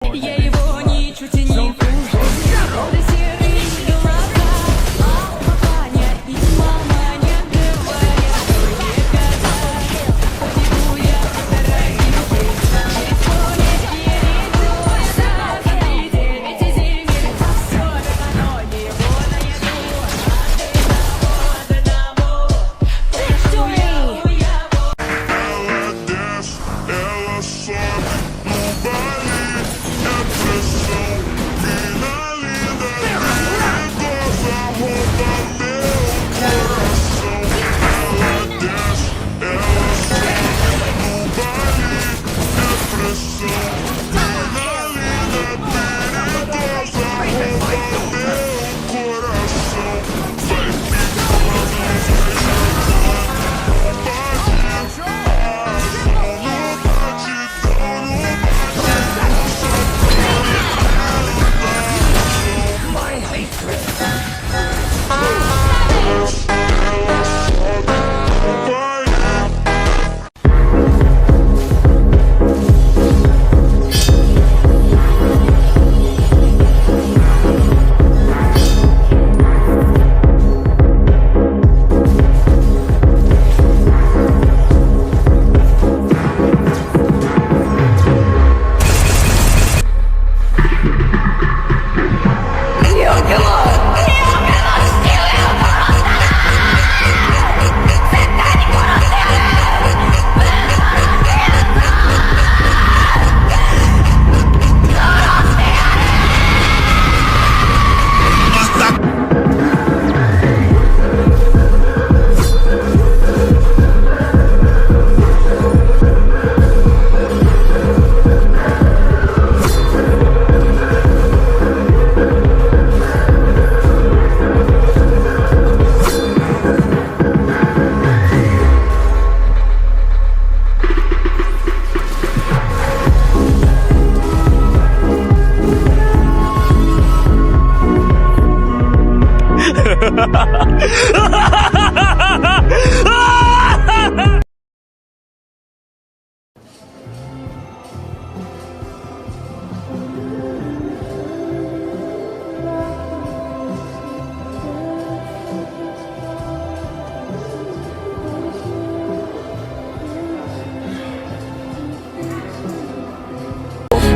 Я его не чуть и не Роды серые глаза, папаня и мама не говорят, не казалось. Побегу я дорогие, исполнить передуется. Смотрите, ведь и зимний все равно невольно еду. Одного, что я у его. Ela desce, ela sobe no baile. É pressão, mina linda, perigosa, rouba meu coração. Ela desce, ela sobe no baile. É pressão, mina linda, perigosa, rouba meu coração. Vai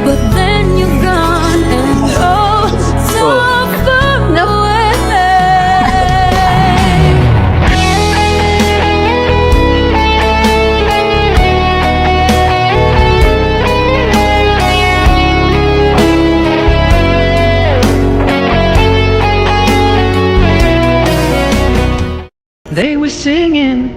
But then you're gone and oh, so far away. They were singing.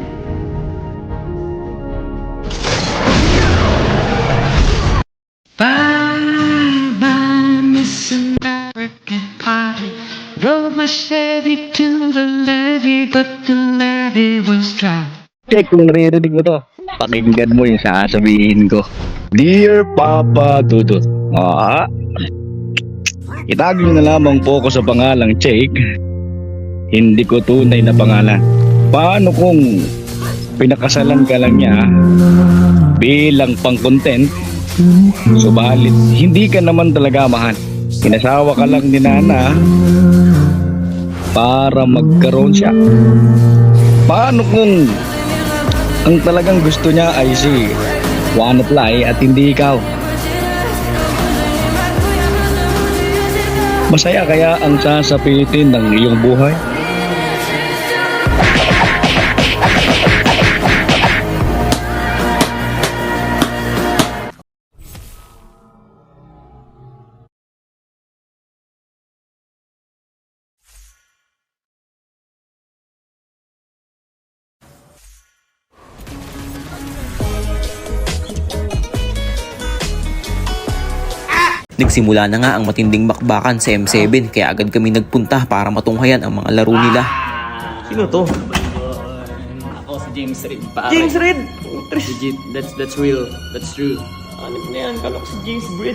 Bye bye, Miss American Pie. Drove my Chevy to the levee, but the levee was dry. Check kung naririnig mo to. Pakinggan mo yung sasabihin ko. Dear Papa Dudut. Itag nyo na lamang po ko sa pangalang Jake. Hindi ko tunay na pangalan. Paano kung pinakasalan ka lang niya bilang pang-content? Subalit, hindi ka naman talaga mahal. Inasawa ka lang ni Nana para magkaroon siya. Paano kung ang talagang gusto niya ay si Juan Fly at hindi ikaw? Masaya kaya ang sasapitin ng iyong buhay? Nagsimula na nga ang matinding bakbakan sa M7 kaya agad kami nagpunta para matunghayan ang mga laro nila. Sino to? Ako si James Reid, pare. James Reid! Legit, that's real. That's true.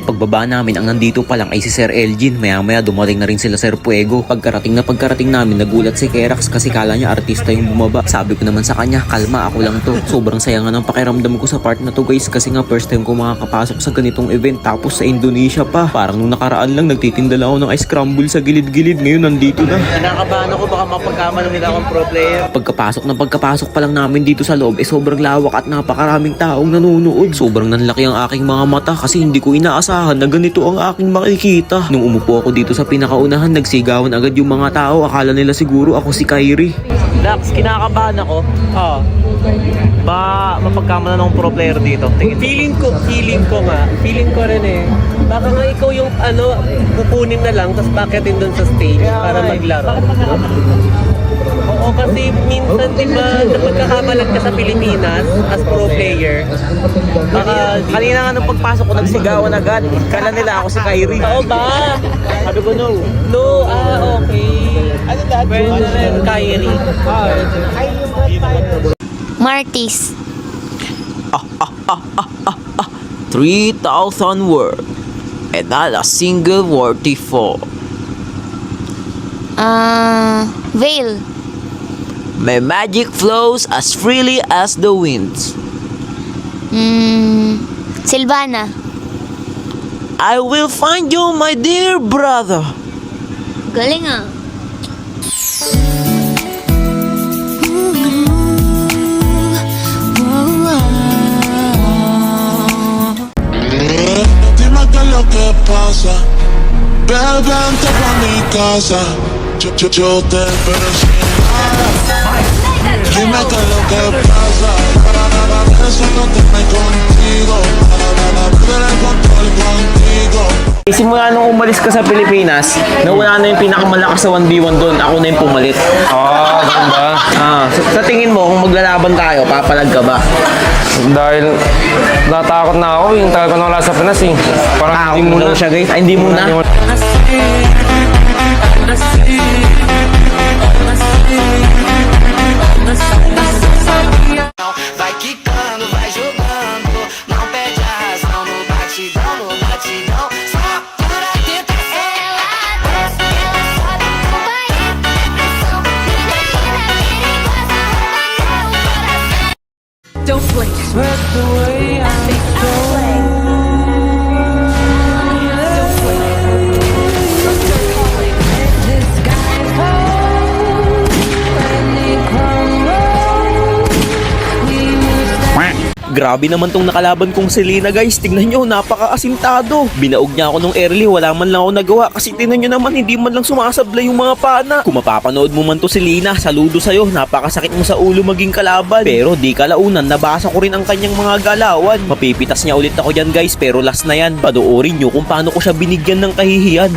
Pagbaba namin, ang nandito pa lang ay si Sir Elgin. Maya-maya dumating na rin sila Sir Puego. Pagkarating namin, nagulat si Kerax kasi kala niya artista yung bumaba. Sabi ko naman sa kanya, kalma, ako lang to. Sobrang saya nga ng pakiramdam ko sa part na to guys, kasi nga first time ko makakapasok sa ganitong event, tapos sa Indonesia pa. Parang nung nakaraan lang nagtitinda lang ako ng ice crumble sa gilid-gilid, ngayon nandito na. Kinakabahan ako, baka mapagkamala nila akong pro player. Pagkapasok pa lang namin dito sa loob, sobrang lawak at napakaraming taong nanonood. Sobrang nanlaki ang aking mga mata kasi hindi ko inaasahan na ganito ang aking makikita. Nung umupo ako dito sa pinakaunahan, nagsigawan agad yung mga tao. Akala nila siguro ako si Kyrie. Dax, kinakabahan ako. Ba mapagkamala ng pro player dito? Feeling ko rin eh. Baka nga ikaw yung kukunin na lang tapos bakitin doon sa stage para maglaro. Oo, kasi minsan diba napagkakamalag ka sa Pilipinas as pro player. Baka kanina nga nung pagpasok ko nagsigawan agad. Kala nila ako si Kyrie. Oo ba? Sabi ko no. No, okay. Ano lahat? Pwede rin Kyrie. Martis. 3,000 words and not a single worthy for. Veil. My magic flows as freely as the winds. Silvana. I will find you, my dear brother. Galing ah. Dime qué es lo que pasa. Ven, vente pa' mi casa. Yo te espero sin nada. Dime qué es lo que pasa. Eso no te me contigo. Perder el control contigo. Simula nung umalis ka sa Pilipinas, nawala na yung pinakamalakas na 1v1 doon. Ako na yung pumalit. Ganun ba? Sa tingin mo, kung maglalaban tayo, papalag ka ba? Dahil natakot na ako, yung tagal ko na wala sa Pinas eh. Parang hindi muna. Siya guys. Ay, hindi muna. Vai quicando, vai jogando, não perde a razão no batidão, no batidão. Só por a tentação. Ela desce, ela sobe no banheiro, pressão. Menina perigosa, rouba teu coração. Don't blink. Grabe naman tong nakalaban kong si Lina guys. Tingnan nyo, napaka-asintado. Binaog niya ako nung early, wala man lang ako nagawa. Kasi tingnan nyo naman, hindi man lang sumasablay yung mga pana. Kung mapapanood mo man to si Lina, saludo sa'yo. Napakasakit mo sa ulo maging kalaban. Pero di kalaunan, nabasa ko rin ang kanyang mga galawan. Mapipitas niya ulit ako dyan guys, pero last na yan. Panoorin nyo kung paano ko siya binigyan ng kahihiyan.